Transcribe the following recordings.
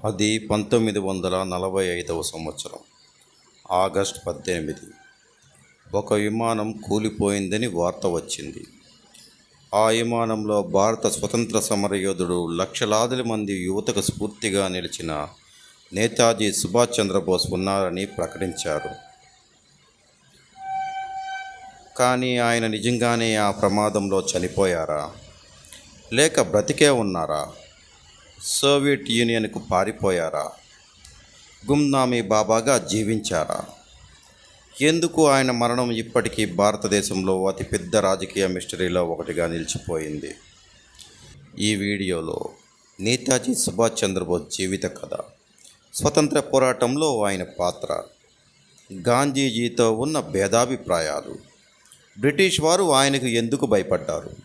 అది 1945వ సంవత్సరం ఆగస్టు 18. ఒక విమానం కూలిపోయిందని వార్త వచ్చింది. ఆ విమానంలో భారత స్వతంత్ర సమరయోధుడు, లక్షలాది మంది యువతకు స్ఫూర్తిగా నిలిచిన నేతాజీ సుభాష్ చంద్రబోస్ ఉన్నారని ప్రకటించారు. కానీ ఆయన నిజంగానే ఆ ప్రమాదంలో చనిపోయారా, లేక బ్రతికే ఉన్నారా? సోవియట్ యూనియన్కు పారిపోయారా? గుమ్నామీ బాబాగా జీవించారా? ఎందుకు ఆయన మరణం ఇప్పటికీ భారతదేశంలో అతిపెద్ద రాజకీయ మిస్టరీలో ఒకటిగా నిలిచిపోయింది? ఈ వీడియోలో నేతాజీ సుభాష్ చంద్రబోస్ జీవిత కథ, స్వతంత్ర పోరాటంలో ఆయన పాత్ర, గాంధీజీతో ఉన్న భేదాభిప్రాయాలు, బ్రిటిష్ వారు ఆయనకు ఎందుకు భయపడ్డారు,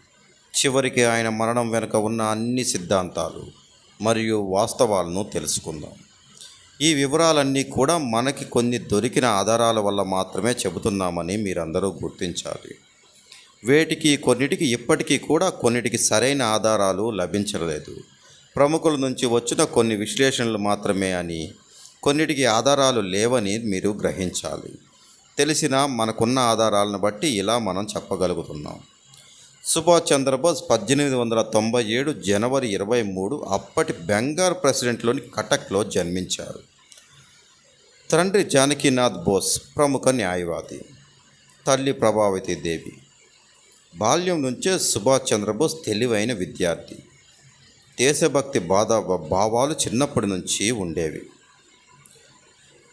చివరికి ఆయన మరణం వెనుక ఉన్న అన్ని సిద్ధాంతాలు మరియు వాస్తవాలను తెలుసుకుందాం. ఈ వివరాలన్నీ కూడా మనకి కొన్ని దొరికిన ఆధారాల వల్ల మాత్రమే చెబుతున్నామని మీరందరూ గుర్తించాలి. కొన్నిటికి ఇప్పటికీ కూడా కొన్నిటికి సరైన ఆధారాలు లభించలేదు. ప్రముఖుల నుంచి వచ్చిన కొన్ని విశ్లేషణలు మాత్రమే అని, కొన్నిటికి ఆధారాలు లేవని మీరు గ్రహించాలి. తెలిసిన మనకున్న ఆధారాలను బట్టి ఇలా మనం చెప్పగలుగుతున్నాం. సుభాష్ చంద్రబోస్ 1897 జనవరి 23 అప్పటి బెంగాల్ ప్రెసిడెంట్లోని కటక్లో జన్మించారు. తండ్రి జానకీనాథ్ బోస్ ప్రముఖ న్యాయవాది, తల్లి ప్రభావతి దేవి. బాల్యం నుంచే సుభాష్ చంద్రబోస్ తెలివైన విద్యార్థి. దేశభక్తి భావాలు చిన్నప్పటి నుంచి ఉండేవి.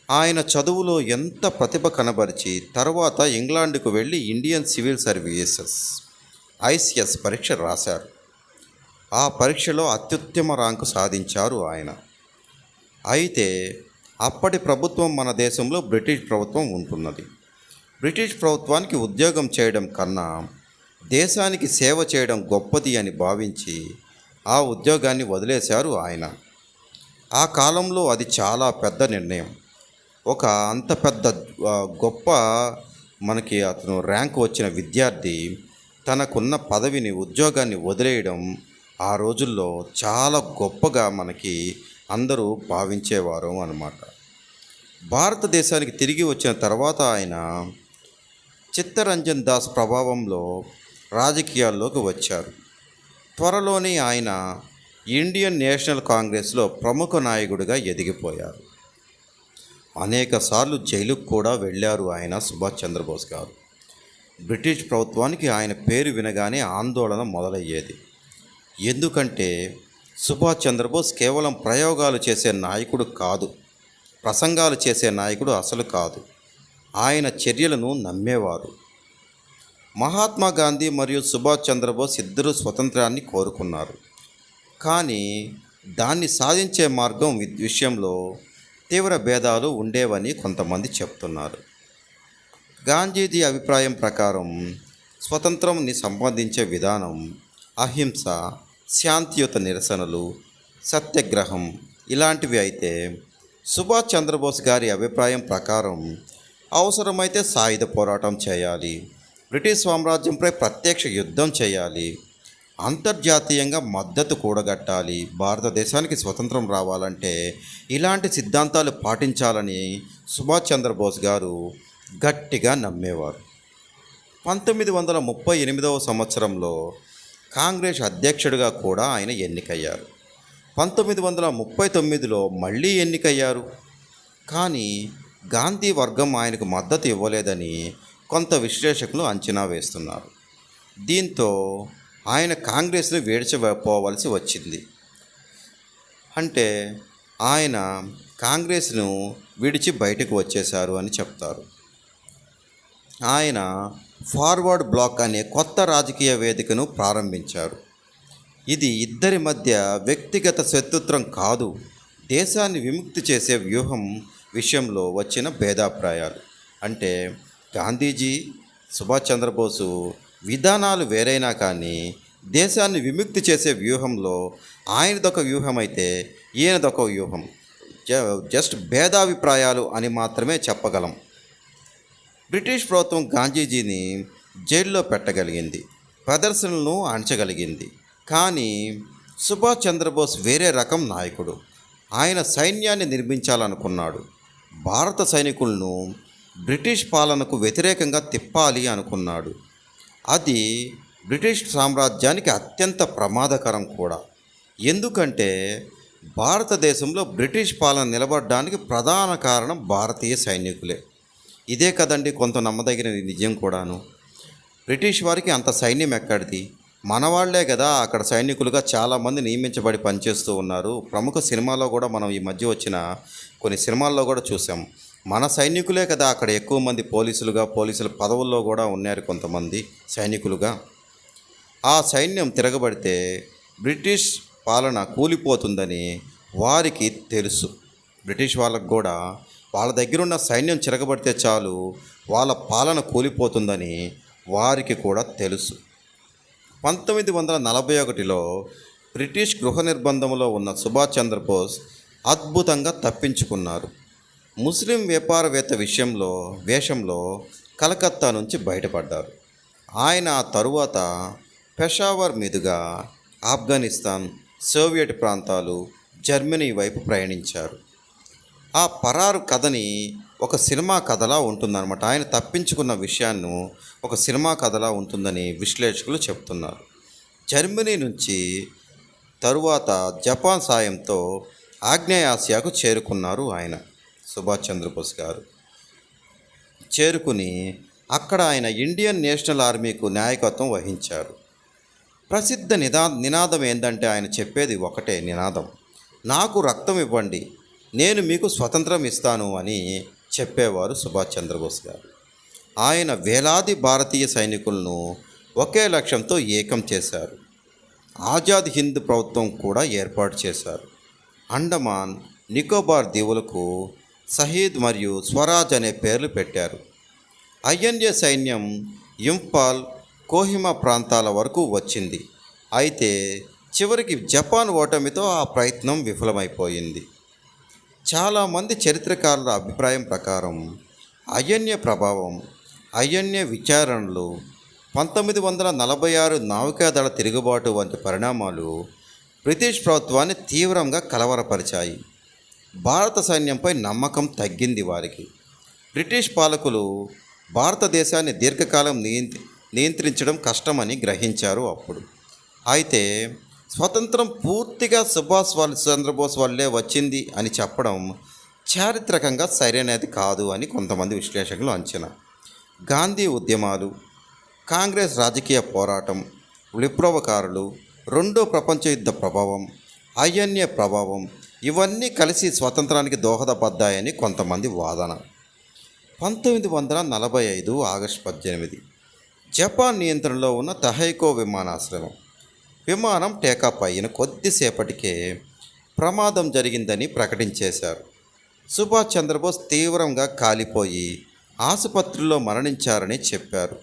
ఆయన చదువులో ఎంత ప్రతిభ కనబరిచి తర్వాత ఇంగ్లాండ్కు వెళ్ళి ఇండియన్ సివిల్ సర్వీసెస్ ICS పరీక్ష రాశారు. ఆ పరీక్షలో అత్యుత్తమ ర్యాంకు సాధించారు ఆయన. అయితే అప్పటి ప్రభుత్వం మన దేశంలో బ్రిటిష్ ప్రభుత్వం ఉంటున్నది. బ్రిటిష్ ప్రభుత్వానికి ఉద్యోగం చేయడం కన్నా దేశానికి సేవ చేయడం గొప్పది అని భావించి ఆ ఉద్యోగాన్ని వదిలేశారు ఆయన. ఆ కాలంలో అది చాలా పెద్ద నిర్ణయం. ఒక అంత పెద్ద గొప్ప మనకి అతను ర్యాంకు వచ్చిన విద్యార్థి తనకున్న పదవిని, ఉద్యోగాన్ని వదిలేయడం ఆ రోజుల్లో చాలా గొప్పగా మనకి అందరూ భావించేవారు అన్నమాట. భారతదేశానికి తిరిగి వచ్చిన తర్వాత ఆయన చిత్తరంజన్ దాస్ ప్రభావంలో రాజకీయాల్లోకి వచ్చారు. త్వరలోనే ఆయన ఇండియన్ నేషనల్ కాంగ్రెస్లో ప్రముఖ నాయకుడిగా ఎదిగిపోయారు. అనేకసార్లు జైలుకు కూడా వెళ్ళారు ఆయన సుభాష్ చంద్రబోస్ గారు. బ్రిటిష్ ప్రభుత్వానికి ఆయన పేరు వినగానే ఆందోళన మొదలయ్యేది. ఎందుకంటే సుభాష్ చంద్రబోస్ కేవలం ప్రయోగాలు చేసే నాయకుడు కాదు, ప్రసంగాలు చేసే నాయకుడు అసలు కాదు. ఆయన చర్యలను నమ్మేవారు. మహాత్మా గాంధీ మరియు సుభాష్ చంద్రబోస్ ఇద్దరూ స్వతంత్రాన్ని కోరుకున్నారు. కానీ దాన్ని సాధించే మార్గం విషయంలో తీవ్ర భేదాలు ఉండేవని కొంతమంది చెప్తున్నారు. గాంధీజీ అభిప్రాయం ప్రకారం స్వతంత్రంని సంపాదించే విధానం అహింస, శాంతియుత నిరసనలు, సత్యాగ్రహం ఇలాంటివి అయితే, సుభాష్ చంద్రబోస్ గారి అభిప్రాయం ప్రకారం అవసరమైతే సాయుధ పోరాటం చేయాలి, బ్రిటిష్ సామ్రాజ్యంపై ప్రత్యక్ష యుద్ధం చేయాలి, అంతర్జాతీయంగా మద్దతు కూడగట్టాలి, భారతదేశానికి స్వతంత్రం రావాలంటే ఇలాంటి సిద్ధాంతాలు పాటించాలని సుభాష్ చంద్రబోస్ గారు గట్టిగా నమ్మేవారు. 1938వ సంవత్సరంలో కాంగ్రెస్ అధ్యక్షుడిగా కూడా ఆయన ఎన్నికయ్యారు. 1939లో మళ్ళీ ఎన్నికయ్యారు. కానీ గాంధీ వర్గం ఆయనకు మద్దతు ఇవ్వలేదని కొంత విశ్లేషకులు అంచనా వేస్తున్నారు. దీంతో ఆయన కాంగ్రెస్ను విడిచిపోవలసి వచ్చింది. అంటే ఆయన కాంగ్రెస్ను విడిచి బయటకు వచ్చేశారు అని చెప్తారు. ఆయన ఫార్వర్డ్ బ్లాక్ అనే కొత్త రాజకీయ వేదికను ప్రారంభించారు. ఇది ఇద్దరి మధ్య వ్యక్తిగత శత్రుత్వం కాదు, దేశాన్ని విముక్తి చేసే వ్యూహం విషయంలో వచ్చిన భేదాభిప్రాయాలు. అంటే గాంధీజీ, సుభాష్ చంద్రబోసు విధానాలు వేరైనా కానీ దేశాన్ని విముక్తి చేసే వ్యూహంలో ఆయనదొక వ్యూహం అయితే ఈయనదొక వ్యూహం. జస్ట్ భేదాభిప్రాయాలు అని మాత్రమే చెప్పగలం. బ్రిటిష్ ప్రభుత్వం గాంధీజీని జైల్లో పెట్టగలిగింది, ప్రదర్శనలను అణచగలిగింది. కానీ సుభాష్ చంద్రబోస్ వేరే రకం నాయకుడు. ఆయన సైన్యాన్ని నిర్మించాలనుకున్నాడు. భారత సైనికులను బ్రిటిష్ పాలనకు వ్యతిరేకంగా తిప్పాలి అనుకున్నాడు. అది బ్రిటిష్ సామ్రాజ్యానికి అత్యంత ప్రమాదకరం కూడా. ఎందుకంటే భారతదేశంలో బ్రిటిష్ పాలన నిలబడడానికి ప్రధాన కారణం భారతీయ సైనికులే. ఇదే కదండి కొంత నమ్మదగిన నిజం కూడాను. బ్రిటిష్ వారికి అంత సైన్యం ఎక్కడిది? మన వాళ్ళే కదా అక్కడ సైనికులుగా చాలామంది నియమించబడి పనిచేస్తూ ఉన్నారు. ప్రముఖ సినిమాలో కూడా మనం ఈ మధ్య వచ్చిన కొన్ని సినిమాల్లో కూడా చూసాం. మన సైనికులే కదా అక్కడ ఎక్కువ మంది పోలీసుల పదవుల్లో కూడా ఉన్నారు కొంతమంది సైనికులుగా. ఆ సైన్యం తిరగబడితే బ్రిటిష్ పాలన కూలిపోతుందని వారికి తెలుసు. బ్రిటిష్ వాళ్ళకు కూడా వాళ్ళ దగ్గరున్న సైన్యం తిరగబడితే చాలు వాళ్ళ పాలన కూలిపోతుందని వారికి కూడా తెలుసు. 1941లో బ్రిటిష్ గృహ నిర్బంధంలో ఉన్న సుభాష్ చంద్రబోస్ అద్భుతంగా తప్పించుకున్నారు. ముస్లిం వ్యాపారవేత్త వేషంలో కలకత్తా నుంచి బయటపడ్డారు. ఆయన ఆ తరువాత పెషావర్ మీదుగా ఆఫ్ఘనిస్తాన్, సోవియట్ ప్రాంతాలు, జర్మనీ వైపు ప్రయాణించారు. ఆ పరారు కథని ఒక సినిమా కథలా ఉంటుందన్నమాట. ఆయన తప్పించుకున్న విషయాన్ని ఒక సినిమా కథలా ఉంటుందని విశ్లేషకులు చెప్తున్నారు. జర్మనీ నుంచి తరువాత జపాన్ సాయంతో ఆగ్నేయాసియాకు చేరుకున్నారు ఆయన సుభాష్ చంద్రబోస్ గారు. చేరుకుని అక్కడ ఆయన ఇండియన్ నేషనల్ ఆర్మీకు నాయకత్వం వహించారు. ప్రసిద్ధ నినాదం ఏంటంటే ఆయన చెప్పేది ఒకటే నినాదం: నాకు రక్తం ఇవ్వండి, నేను మీకు స్వతంత్రం ఇస్తాను అని చెప్పేవారు సుభాష్ చంద్రబోస్ గారు. ఆయన వేలాది భారతీయ సైనికులను ఒకే లక్ష్యంతో ఏకం చేశారు. ఆజాద్ హింద్ ప్రభుత్వం కూడా ఏర్పాటు చేశారు. అండమాన్ నికోబార్ దీవులకు షహీద్ మరియు స్వరాజ్ అనే పేర్లు పెట్టారు. ఐఎన్ఏ సైన్యం ఇంఫాల్, కోహిమా ప్రాంతాల వరకు వచ్చింది. అయితే చివరికి జపాన్ ఓటమితో ఆ ప్రయత్నం విఫలమైపోయింది. చాలామంది చరిత్రకారుల అభిప్రాయం ప్రకారం ఐఎన్ఏ విచారణలు, 1946 నావికాదళ తిరుగుబాటు వంటి పరిణామాలు బ్రిటిష్ ప్రభుత్వాన్ని తీవ్రంగా కలవరపరిచాయి. భారత సైన్యంపై నమ్మకం తగ్గింది వారికి. బ్రిటిష్ పాలకులు భారతదేశాన్ని దీర్ఘకాలం నియంత్రించడం కష్టమని గ్రహించారు అప్పుడు. అయితే స్వతంత్రం పూర్తిగా సుభాష్ చంద్రబోస్ వల్లే వచ్చింది అని చెప్పడం చారిత్రకంగా సరైనది కాదు అని కొంతమంది విశ్లేషకులు అంచనా. గాంధీ ఉద్యమాలు, కాంగ్రెస్ రాజకీయ పోరాటం, విప్లవకారులు, రెండో ప్రపంచ యుద్ధ ప్రభావం, ఐఎన్ఏ ప్రభావం ఇవన్నీ కలిసి స్వతంత్రానికి దోహదపడ్డాయని కొంతమంది వాదన. 1945 ఆగస్టు 18 జపాన్ నియంత్రణలో ఉన్న తహైకో విమానం టేకాఫ్ అయిన కొద్దిసేపటికే ప్రమాదం జరిగిందని ప్రకటించేశారు. సుభాష్ చంద్రబోస్ తీవ్రంగా కాలిపోయి ఆసుపత్రిలో మరణించారని చెప్పారు.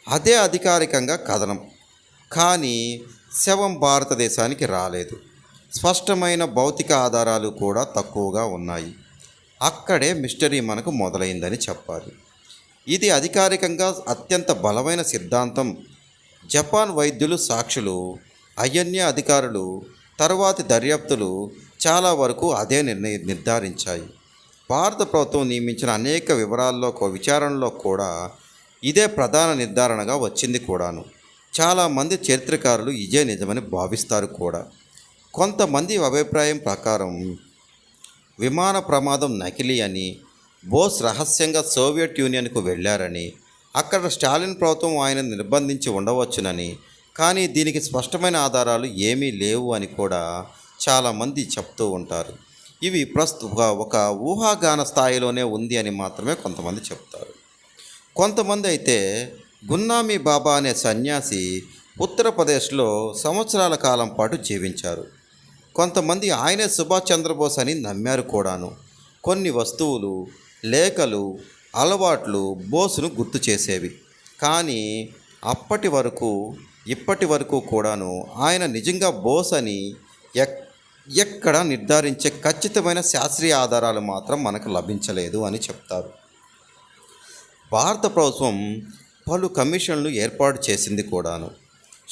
అదే అధికారికంగా కథనం. కానీ శవం భారతదేశానికి రాలేదు. స్పష్టమైన భౌతిక ఆధారాలు కూడా తక్కువగా ఉన్నాయి. అక్కడే మిస్టరీ మనకు మొదలైందని చెప్పాలి. ఇది అధికారికంగా అత్యంత బలమైన సిద్ధాంతం. జపాన్ వైద్యులు, సాక్షులు, ఐఎన్ఏ అధికారులు, తరువాతి దర్యాప్తులు చాలా వరకు అదే నిర్ధారించాయి. భారత ప్రభుత్వం నియమించిన అనేక విచారణలో కూడా ఇదే ప్రధాన నిర్ధారణగా వచ్చింది కూడాను. చాలామంది చరిత్రకారులు ఇదే నిజమని భావిస్తారు కూడా. కొంతమంది అభిప్రాయం ప్రకారం విమాన ప్రమాదం నకిలీ అని, బోస్ రహస్యంగా సోవియట్ యూనియన్కు వెళ్ళారని, అక్కడ స్టాలిన్ ప్రభుత్వం ఆయన నిర్బంధించి ఉండవచ్చునని, కానీ దీనికి స్పష్టమైన ఆధారాలు ఏమీ లేవు అని కూడా చాలామంది చెప్తూ ఉంటారు. ఇవి ఒక ఊహాగాన స్థాయిలోనే ఉంది అని మాత్రమే కొంతమంది చెప్తారు. కొంతమంది అయితే గున్నామీ బాబా అనే సన్యాసి ఉత్తరప్రదేశ్లో సంవత్సరాల కాలం పాటు జీవించారు. కొంతమంది ఆయనే సుభాష్ చంద్రబోస్ అని నమ్మారు కూడాను. కొన్ని వస్తువులు, లేఖలు, అలవాట్లు బోసును గుర్తు చేసేవి. కానీ ఇప్పటి వరకు కూడాను ఆయన నిజంగా బోస్ అని ఎక్కడ నిర్ధారించే ఖచ్చితమైన శాస్త్రీయ ఆధారాలు మాత్రం మనకు లభించలేదు అని చెప్తారు. భారత ప్రభుత్వం పలు కమిషన్లు ఏర్పాటు చేసింది కూడాను.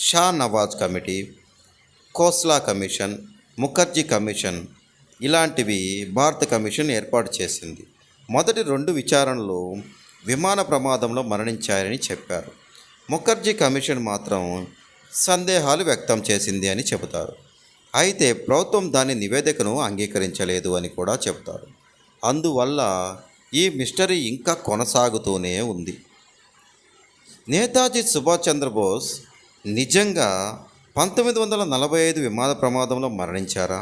Shah Nawaz committee, Khosla commission, Mukherjee commission, ఇలాంటివి భారత కమిషన్ ఏర్పాటు చేసింది. మొదటి 2 విచారణలు విమాన ప్రమాదంలో మరణించారని చెప్పారు. ముఖర్జీ కమిషన్ మాత్రం సందేహాలు వ్యక్తం చేసింది అని చెబుతారు. అయితే ప్రభుత్వం దాని నివేదికను అంగీకరించలేదు అని కూడా చెబుతారు. అందువల్ల ఈ మిస్టరీ ఇంకా కొనసాగుతూనే ఉంది. నేతాజీ సుభాష్ చంద్రబోస్ నిజంగా 1945 విమాన ప్రమాదంలో మరణించారా,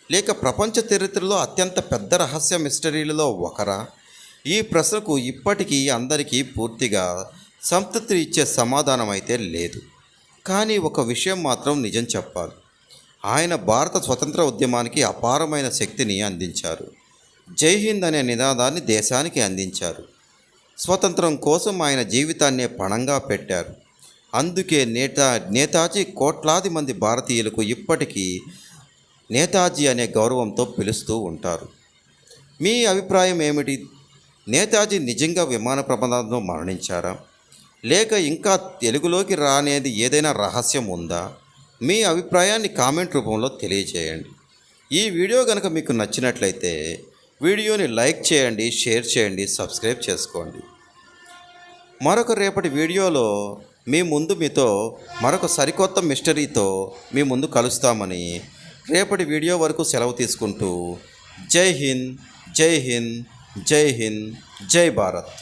లేక ప్రపంచ చరిత్రలో అత్యంత పెద్ద రహస్య మిస్టరీలలో ఒకరా? ఈ ప్రశ్నకు ఇప్పటికీ అందరికీ పూర్తిగా సంతృప్తి ఇచ్చే సమాధానం అయితే లేదు. కానీ ఒక విషయం మాత్రం నిజం చెప్పాలి, ఆయన భారత స్వతంత్ర ఉద్యమానికి అపారమైన శక్తిని అందించారు. జై హింద్ అనే నినాదాన్ని దేశానికి అందించారు. స్వతంత్రం కోసం ఆయన జీవితాన్నే పణంగా పెట్టారు. అందుకే నేతాజీ కోట్లాది మంది భారతీయులకు ఇప్పటికీ నేతాజీ అనే గౌరవంతో పిలుస్తూ ఉంటారు. మీ అభిప్రాయం ఏమిటి? నేతాజీ నిజంగా విమాన ప్రమాదంలో మరణించారా, లేక ఇంకా తెలుగులోకి రానేది ఏదైనా రహస్యం ఉందా? మీ అభిప్రాయాన్ని కామెంట్ రూపంలో తెలియజేయండి. ఈ వీడియో కనుక మీకు నచ్చినట్లయితే వీడియోని లైక్ చేయండి, షేర్ చేయండి, సబ్స్క్రైబ్ చేసుకోండి. మరొక రేపటి వీడియోలో మీతో మరొక సరికొత్త మిస్టరీతో మీ ముందు కలుస్తామని రేపటి వీడియో వరకు సెలవు తీసుకుంటూ జై హింద్, జై హింద్, జై హింద్, జై భారత్.